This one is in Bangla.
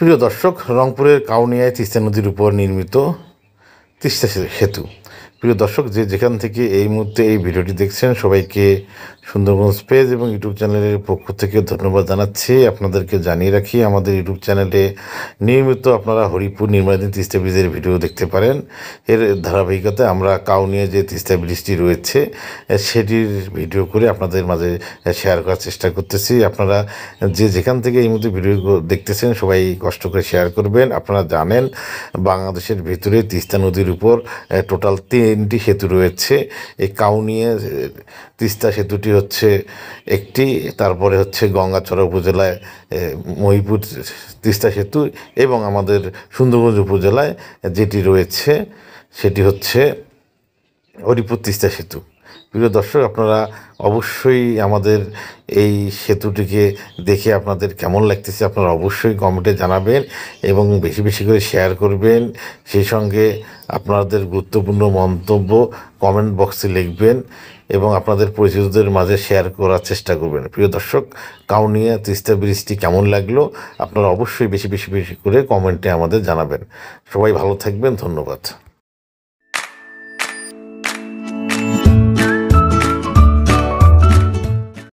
প্রিয় দর্শক, রংপুরের কাউনিয়ায় তিস্তা নদীর উপর নির্মিত তিস্তা সেতু। প্রিয় দর্শক, যেখান থেকে এই মুহূর্তে এই ভিডিওটি দেখছেন, সবাইকে সুন্দরগঞ্জ পেজ এবং ইউটিউব চ্যানেলের পক্ষ থেকে ধন্যবাদ জানাচ্ছি। আপনাদেরকে জানিয়ে রাখি, আমাদের ইউটিউব চ্যানেলে নিয়মিত আপনারা হরিপুর নির্মাণাধীন তিস্তা ব্রিজের ভিডিও দেখতে পারেন। এর ধারাবাহিকতায় আমরা কাউনিয়া যে তিস্তা ব্রিজটি রয়েছে সেটির ভিডিও করে আপনাদের মাঝে শেয়ার করার চেষ্টা করতেছি। আপনারা যেখান থেকে এই মুহূর্তে ভিডিও দেখতেছেন সবাই কষ্ট করে শেয়ার করবেন। আপনারা জানেন, বাংলাদেশের ভিতরে তিস্তা নদীর উপর টোটাল 3টি সেতু রয়েছে। এই কাউনিয়া তিস্তা সেতুটি হচ্ছে একটি, তারপরে হচ্ছে গঙ্গাচড়া উপজেলায় মহিপুর তিস্তা সেতু, এবং আমাদের সুন্দরগঞ্জ উপজেলায় যেটি রয়েছে সেটি হচ্ছে হরিপুর তিস্তা সেতু। প্রিয় দর্শক, আপনারা অবশ্যই আমাদের এই সেতুটিকে দেখে আপনাদের কেমন লাগতেছে আপনারা অবশ্যই কমেন্টে জানাবেন এবং বেশি বেশি করে শেয়ার করবেন। সেই সঙ্গে আপনাদের গুরুত্বপূর্ণ মন্তব্য কমেন্ট বক্সে লিখবেন এবং আপনাদের পরিচিতদের মাঝে শেয়ার করার চেষ্টা করবেন। প্রিয় দর্শক, কাউনিয়া তিস্তা ব্রিজটি কেমন লাগলো আপনারা অবশ্যই বেশি বেশি করে কমেন্টে আমাদের জানাবেন। সবাই ভালো থাকবেন, ধন্যবাদ।